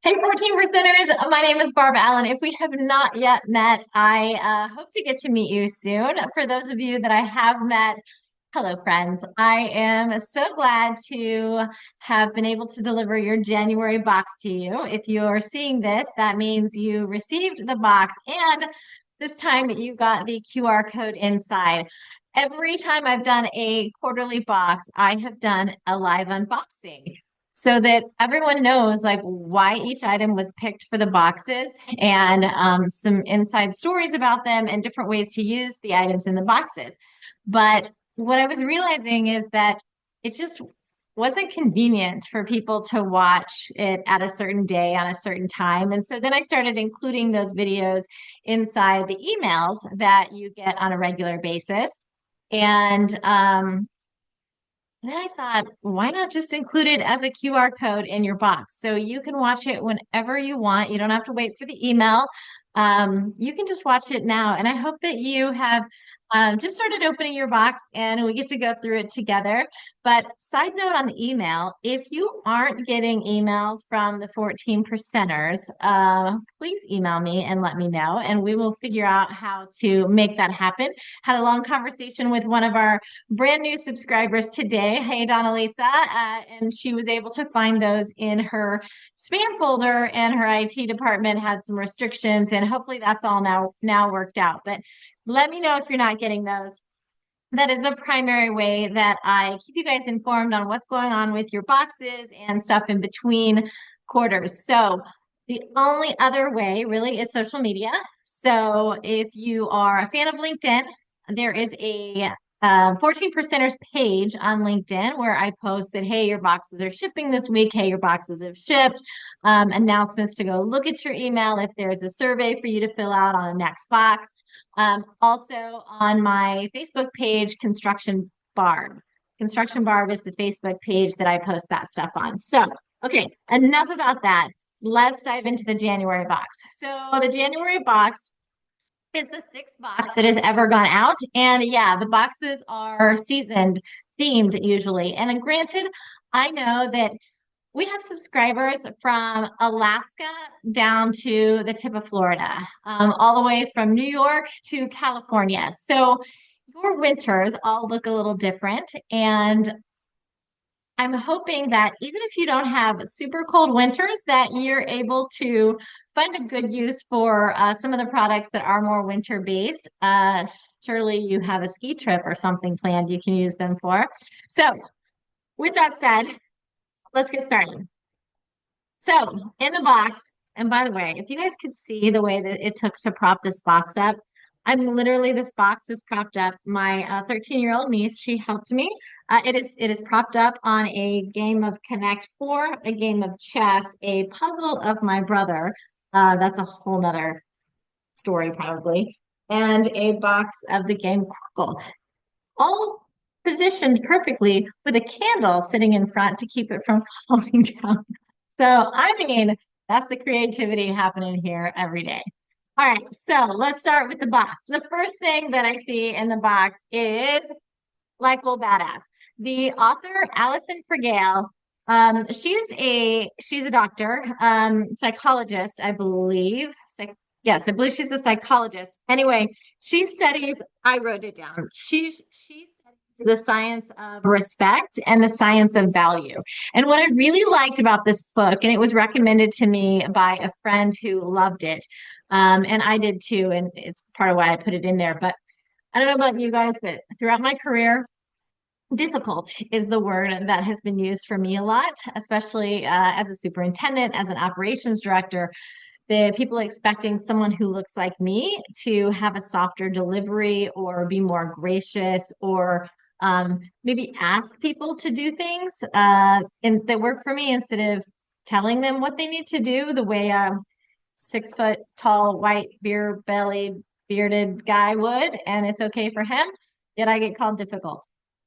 Hey, 14 percenters. My name is Barb Allen. If we have not yet met, I hope to get to meet you soon. For those of you that I have met, hello, friends. I am so glad to have been able to deliver your January box to you. If you're seeing this, that means you received the box, and this time you got the QR code inside. Every time I've done a quarterly box, I have done a live unboxing so that everyone knows like why each item was picked for the boxes and some inside stories about them and different ways to use the items in the boxes. But what I was realizing is that it just wasn't convenient for people to watch it at a certain day on a certain time. And so then I started including those videos inside the emails that you get on a regular basis. And then I thought, why not just include it as a QR code in your box? So you can watch it whenever you want. You don't have to wait for the email. You can just watch it now. And I hope that you have just started opening your box and we get to go through it together. But side note on the email, if you aren't getting emails from the 14 percenters, please email me and let me know, and we will figure out how to make that happen. Had a long conversation with one of our brand new subscribers today. Hey, Donalisa. And she was able to find those in her spam folder, and her IT department had some restrictions, and hopefully that's all now worked out. But let me know if you're not getting those. That is the primary way that I keep you guys informed on what's going on with your boxes and stuff in between quarters. So the only other way really is social media. So if you are a fan of LinkedIn, there is a 14 percenters page on LinkedIn where I post that, hey, your boxes are shipping this week. Hey, your boxes have shipped. Announcements to go look at your email if there's a survey for you to fill out on the next box. Also on my Facebook page, Construction Barb. Construction Barb is the Facebook page that I post that stuff on. So, okay, enough about that. Let's dive into the January box. So the January box is the sixth box that has ever gone out. And yeah, the boxes are seasoned, themed usually. And granted, I know that we have subscribers from Alaska down to the tip of Florida, all the way from New York to California. So your winters all look a little different. And I'm hoping that even if you don't have super cold winters, that you're able to find a good use for some of the products that are more winter based. Surely you have a ski trip or something planned you can use them for. So with that said, let's get started. So in the box, and by the way, if you guys could see the way that it took to prop this box up, I'm literally, this box is propped up. My 13-year-old niece, she helped me. It is propped up on a game of Connect Four, a game of chess, a puzzle of my brother. That's a whole nother story probably, and a box of the game Quirkle, all positioned perfectly with a candle sitting in front to keep it from falling down. So, I mean, that's the creativity happening here every day. All right, so let's start with the box. The first thing that I see in the box is Likeable Badass. The author, Allison Fergale, she's a doctor, psychologist, I believe. Yes, I believe she's a psychologist. Anyway, she studies, I wrote it down. She studies the science of respect and the science of value. And what I really liked about this book, and it was recommended to me by a friend who loved it, and I did too, and it's part of why I put it in there. But I don't know about you guys, but throughout my career, difficult is the word that has been used for me a lot, especially as a superintendent, as an operations director. The people expecting someone who looks like me to have a softer delivery or be more gracious or maybe ask people to do things that work for me instead of telling them what they need to do the way a 6 foot tall, white, beer bellied, bearded guy would, and it's okay for him. Yet I get called difficult.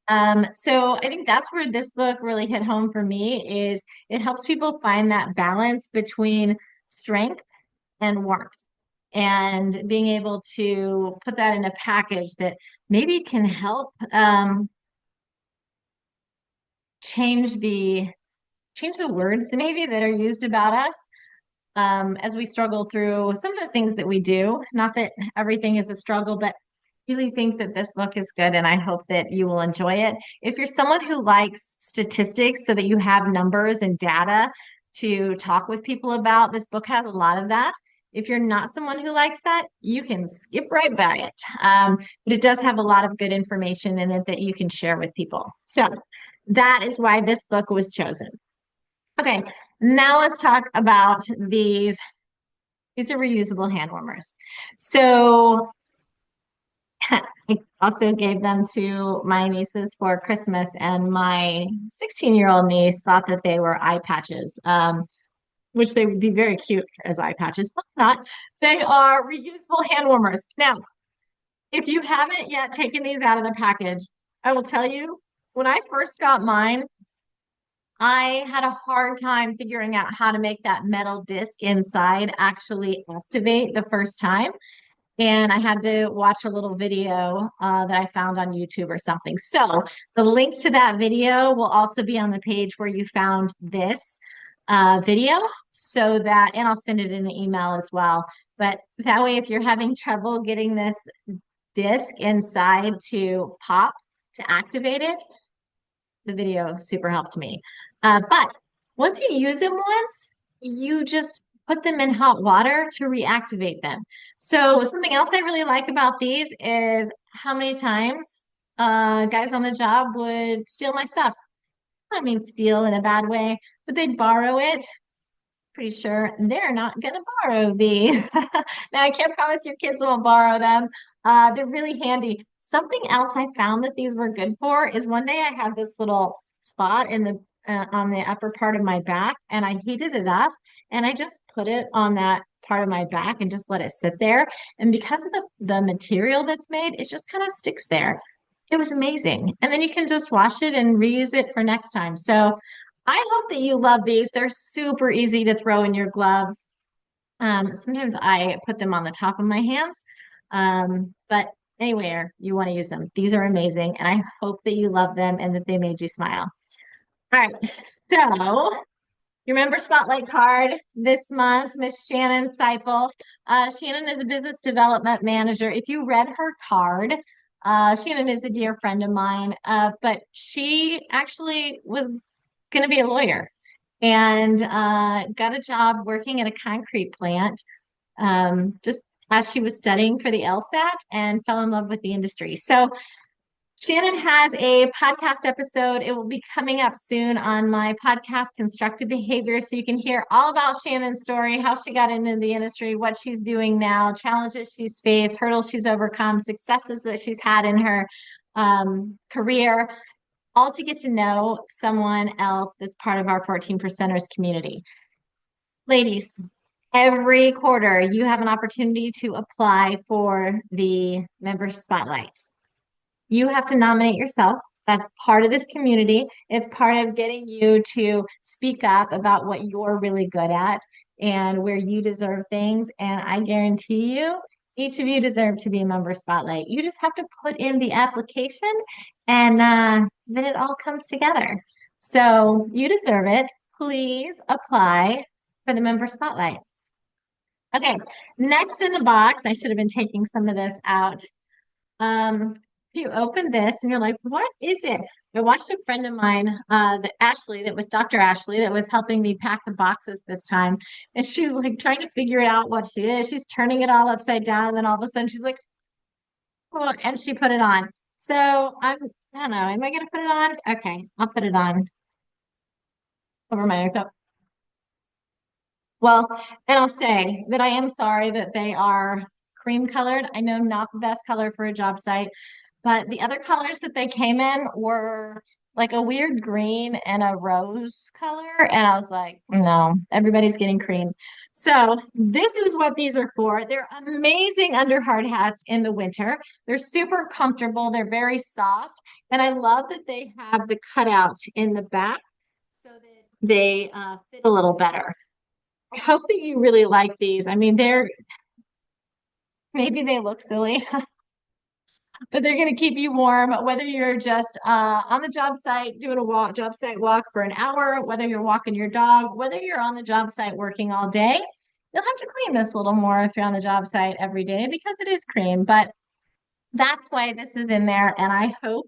So I think that's where this book really hit home for me is it helps people find that balance between strength and warmth and being able to put that in a package that maybe can help change the change the words maybe that are used about us. as we struggle through some of the things that we do. Not that everything is a struggle, but I really think that this book is good and I hope that you will enjoy it. If you're someone who likes statistics so that you have numbers and data to talk with people about, this book has a lot of that. If you're not someone who likes that, you can skip right by it. But it does have a lot of good information in it that you can share with people. So that is why this book was chosen. Okay, now let's talk about these. These are reusable hand warmers. So I also gave them to my nieces for Christmas, and my 16-year-old niece thought that they were eye patches, which they would be very cute as eye patches, but not. They are reusable hand warmers. Now, if you haven't yet taken these out of the package, I will tell you, when I first got mine, I had a hard time figuring out how to make that metal disc inside actually activate the first time. And I had to watch a little video that I found on YouTube or something. So the link to that video will also be on the page where you found this video, so that, and I'll send it in the email as well. But that way, if you're having trouble getting this disc inside to pop to activate it, the video super helped me. But once you use them once, you just put them in hot water to reactivate them. So something else I really like about these is how many times guys on the job would steal my stuff. I mean, steal in a bad way, but they'd borrow it. Pretty sure they're not going to borrow these. Now, I can't promise your kids won't borrow them. They're really handy. Something else I found that these were good for is one day I had this little spot in the on the upper part of my back, and I heated it up, and I just put it on that part of my back and just let it sit there. And because of the material that's made, it just kind of sticks there. It was amazing. And then you can just wash it and reuse it for next time. So I hope that you love these. They're super easy to throw in your gloves. Sometimes I put them on the top of my hands, but anywhere you want to use them. These are amazing, and I hope that you love them and that they made you smile. All right, so you remember Spotlight card this month, Miss Shannon Seipel. Shannon is a business development manager. If you read her card, Shannon is a dear friend of mine, but she actually was going to be a lawyer and got a job working in a concrete plant just as she was studying for the LSAT and fell in love with the industry. So Shannon has a podcast episode. It will be coming up soon on my podcast, Constructive Behavior. So you can hear all about Shannon's story, how she got into the industry, what she's doing now, challenges she's faced, hurdles she's overcome, successes that she's had in her career, all to get to know someone else that's part of our 14 percenters community. Ladies, every quarter you have an opportunity to apply for the member spotlight. You have to nominate yourself. That's part of this community. It's part of getting you to speak up about what you're really good at and where you deserve things. And I guarantee you, each of you deserve to be a member spotlight. You just have to put in the application and then it all comes together. So you deserve it. Please apply for the member spotlight. Okay, next in the box, I should have been taking some of this out. You open this and you're like, what is it? I watched a friend of mine, Ashley, that was Dr. Ashley, that was helping me pack the boxes this time. And she's like trying to figure it out what she is. She's turning it all upside down. And then all of a sudden she's like, oh, and she put it on. So I don't know, am I gonna put it on? Okay, I'll put it on over my makeup. Well, and I'll say that I am sorry that they are cream colored. I know not the best color for a job site, but the other colors that they came in were like a weird green and a rose color. And I was like, no, everybody's getting cream. So this is what these are for. They're amazing under hard hats in the winter. They're super comfortable. They're very soft. And I love that they have the cutout in the back so that they fit a little better. I hope that you really like these. I mean, maybe they look silly, but they're going to keep you warm, whether you're just on the job site doing a job site walk for an hour, whether you're walking your dog, whether you're on the job site working all day. you'll have to clean this a little more if you're on the job site every day because it is cream, but that's why this is in there, and I hope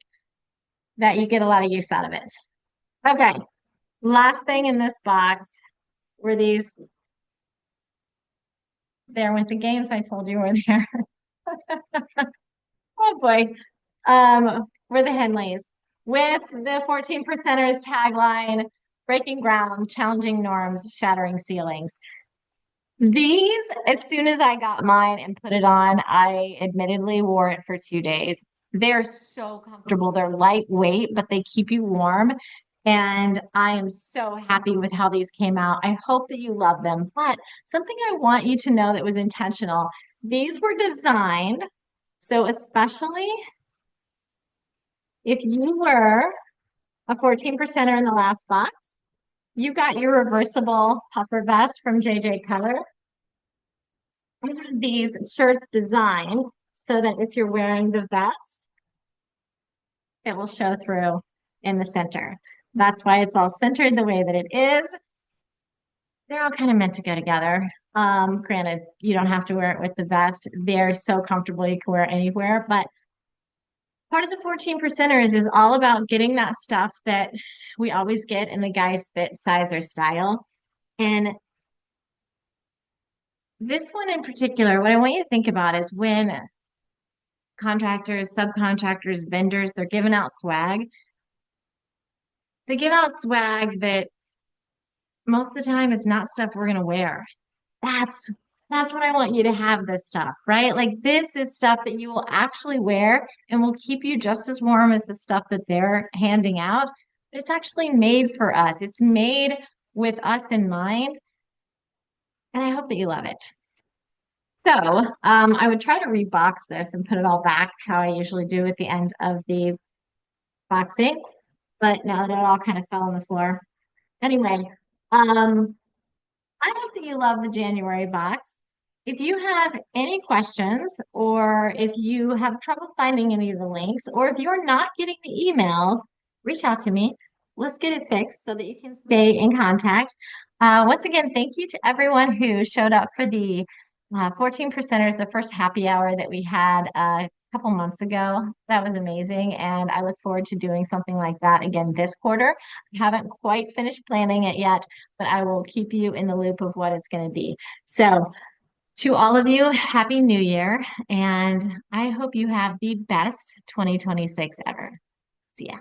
that you get a lot of use out of it. Okay, last thing in this box were these. There with the games I told you were there. Oh boy. Were the Henleys with the 14 percenters tagline, breaking ground, challenging norms, shattering ceilings. These, as soon as I got mine and put it on, I admittedly wore it for 2 days. They're so comfortable. They're lightweight, but they keep you warm. And I am so happy with how these came out. I hope that you love them. But something I want you to know that was intentional, these were designed so especially if you were a 14 percenter in the last box, you got your reversible puffer vest from JJ Color. I have these shirts designed so that if you're wearing the vest, it will show through in the center. That's why it's all centered the way that it is. They're all kind of meant to go together. Granted, you don't have to wear it with the vest. They're so comfortable you can wear it anywhere. But part of the 14 percenters is all about getting that stuff that we always get in the guy's fit, size, or style. And this one in particular, what I want you to think about is when contractors, subcontractors, vendors, they're giving out swag. They give out swag that most of the time is not stuff we're gonna wear. That's that's what I want you to have this stuff, right? Like this is stuff that you will actually wear and will keep you just as warm as the stuff that they're handing out. But it's actually made for us. It's made with us in mind, and I hope that you love it. So, I would try to rebox this and put it all back how I usually do at the end of the boxing, but now that it all kind of fell on the floor. Anyway, um, I hope that you love the January box. If you have any questions or if you have trouble finding any of the links or if you're not getting the emails, reach out to me. Let's get it fixed so that you can stay in contact. Once again, thank you to everyone who showed up for the 14 percenters, the first happy hour that we had a couple months ago. That was amazing. And I look forward to doing something like that again this quarter. I haven't quite finished planning it yet, but I will keep you in the loop of what it's going to be. So, to all of you, Happy New Year. And I hope you have the best 2026 ever. See ya.